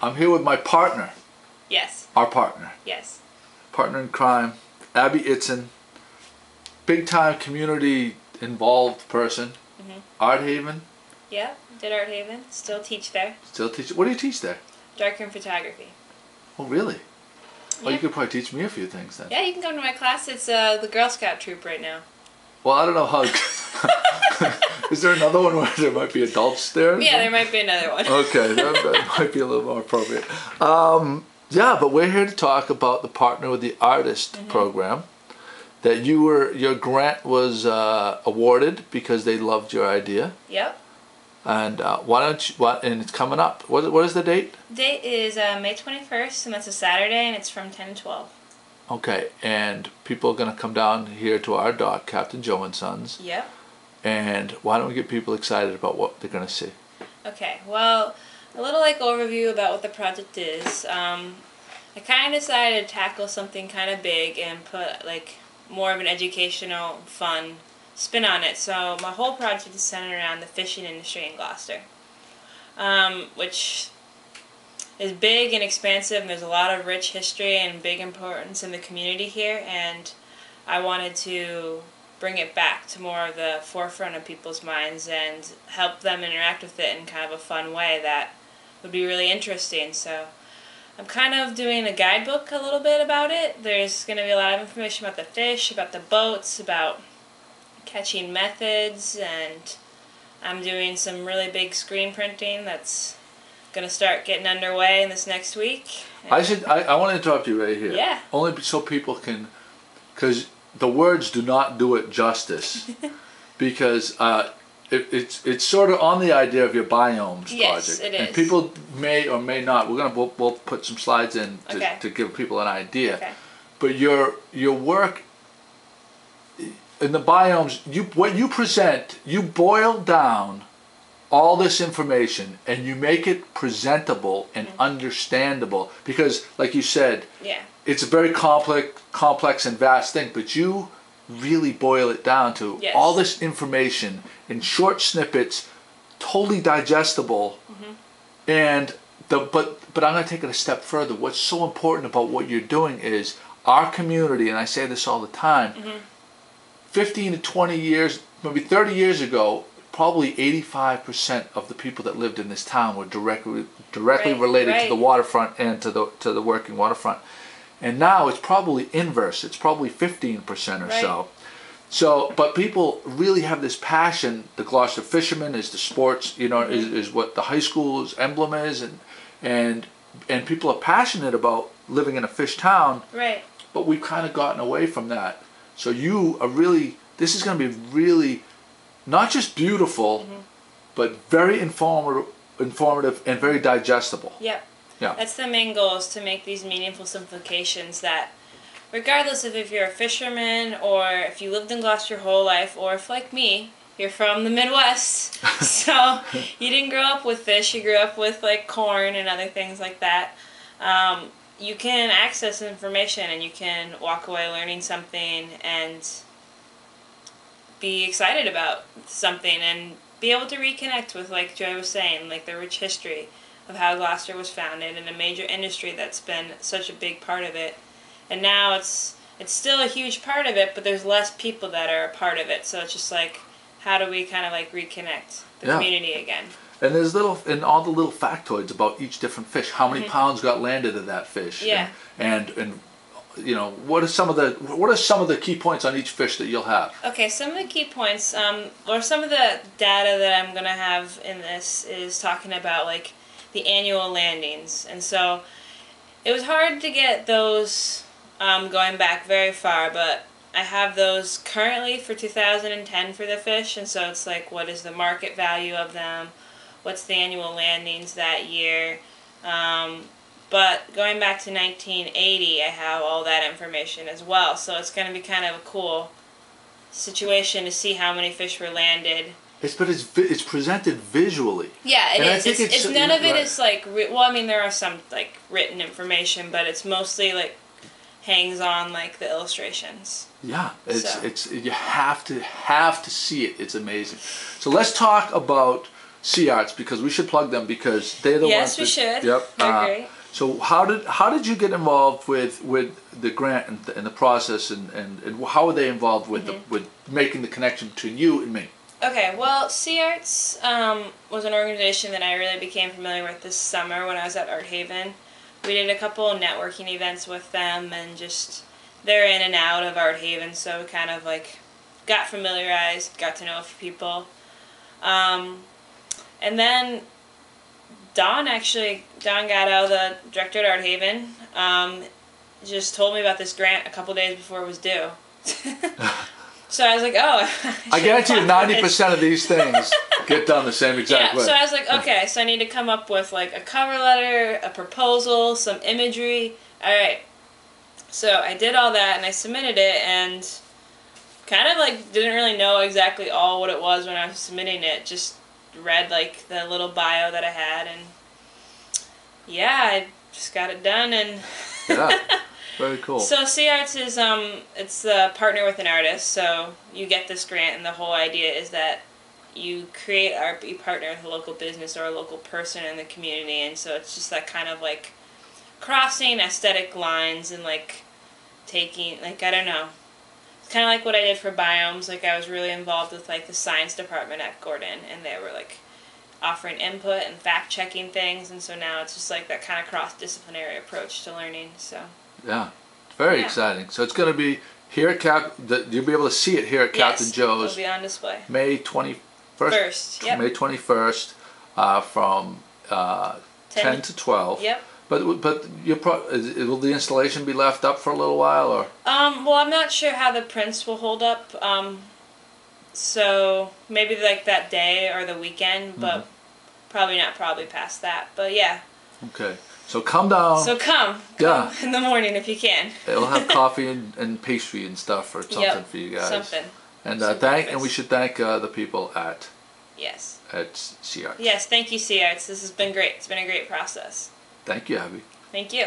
I'm here with my partner. Yes. Our partner. Yes. Partner in crime, Abby Ytzen. Big time community involved person. Art Haven. Yeah, did Art Haven. Still teach there. Still teach. What do you teach there? Darkroom photography. Oh, really? Yeah. Oh, you could probably teach me a few things then. Yeah, you can come to my class. It's the Girl Scout troop right now. Well, I don't know how. Is there another one where there might be adults there? Yeah, there might be another one. Okay, that might be a little more appropriate. Yeah, but we're here to talk about the Partner with the Artist program that your grant was awarded because they loved your idea. Yep. And and it's coming up. What is the date? Date is May 21st, and that's a Saturday, and it's from 10 to 12. Okay, and people are going to come down here to our dock, Captain Joe and Sons. Yep. And why don't we get people excited about what they're going to see? Okay, well, a little overview about what the project is. I kind of decided to tackle something kind of big and put more of an educational, fun spin on it. So my whole project is centered around the fishing industry in Gloucester, which is big and expansive, and there's a lot of rich history and big importance in the community here, and I wanted to bring it back to more of the forefront of people's minds and help them interact with it in kind of a fun way that would be really interesting. So I'm kind of doing a guidebook a little bit about it. There's going to be a lot of information about the fish, about the boats, about catching methods, and I'm doing some really big screen printing that's going to start getting underway in this next week. I want to interrupt you right here. Yeah. Only so people can, because the words do not do it justice. Because it's sort of on the idea of your biomes yes, project. It is. And people may or may not. We'll put some slides in to give people an idea. Okay. But your work in the biomes, what you present, you boil down all this information and you make it presentable and understandable, because like you said, it's a very complex and vast thing, but you really boil it down to all this information in short snippets, totally digestible. And but I'm going to take it a step further. What's so important about what you're doing is our community, and I say this all the time, 15 to 20 years, maybe 30 years ago, probably 85% of the people that lived in this town were directly related to the waterfront and to the working waterfront. And now it's probably inverse. It's probably 15% or so. So, but people really have this passion. The Gloucester fisherman is the sports, is what the high school's emblem is, and people are passionate about living in a fish town. Right. But we've kind of gotten away from that. So you are really, this is going to be really not just beautiful, but very informative and very digestible. Yep. Yeah. That's the main goal, is to make these meaningful simplifications that, regardless of if you're a fisherman or if you lived in Gloucester your whole life, or if, like me, you're from the Midwest, so you didn't grow up with fish, you grew up with corn and other things like that, you can access information and you can walk away learning something and be excited about something and be able to reconnect with, like Joy was saying, the rich history of how Gloucester was founded and a major industry that's been such a big part of it. And now it's still a huge part of it, but there's less people that are a part of it. So it's just how do we kind of reconnect the community again? And there's all the little factoids about each different fish. How many pounds got landed of that fish? Yeah. And what are some of the key points on each fish that you'll have? Okay, some of the key points, or some of the data that I'm gonna have in this is talking about the annual landings, and so it was hard to get those going back very far, but I have those currently for 2010 for the fish, and so it's what is the market value of them, what's the annual landings that year, but going back to 1980, I have all that information as well, so it's going to be kind of a cool situation to see how many fish were landed. But it's presented visually. Yeah, it is. It's none of it is well, I mean, there are some written information, but it's mostly hangs on the illustrations. Yeah, it's you have to see it. It's amazing. So let's talk about seARTS, because we should plug them because they're the ones. Yes, we should. Yep. They're great. So how did you get involved with the grant and the process, and how were they involved with with making the connection between you and me? Okay, well, seARTS was an organization that I really became familiar with this summer when I was at Art Haven. We did a couple networking events with them, and just they're in and out of Art Haven, so we kind of like got familiarized, got to know a few people. And then Don Gatto, the director at Art Haven, just told me about this grant a couple days before it was due. So I was like, oh. I guarantee you 90% of these things get done the same exact way. So I was like, okay, so I need to come up with like a cover letter, a proposal, some imagery. All right. So I did all that and I submitted it, and kind of like didn't really know exactly all what it was when I was submitting it. Just read like the little bio that I had, and yeah, I just got it done. And yeah. Very cool. So seARTS is it's the partner with an artist. So you get this grant, and the whole idea is that you create art, but you partner with a local business or a local person in the community, and so it's just that kind of like crossing aesthetic lines and like taking, like, I don't know. It's kind of like what I did for Biomes. Like I was really involved with like the science department at Gordon, and they were like offering input and fact checking things, and so now it's just like that kind of cross-disciplinary approach to learning. So. Yeah, very exciting. So it's going to be here at you'll be able to see it here at Captain Joe's. It'll be on display. May 21st. Yep. May 21st, from 10 to 12. Yep. But will the installation be left up for a little while, or? Well, I'm not sure how the prints will hold up. So maybe like that day or the weekend, but probably not. Probably past that. But yeah. Okay. So come down. So come in the morning if you can. It'll have coffee and pastry and stuff or something for you guys. Something. And and we should thank the people at seARTS. Yes, thank you seARTS. This has been great. It's been a great process. Thank you, Abby. Thank you.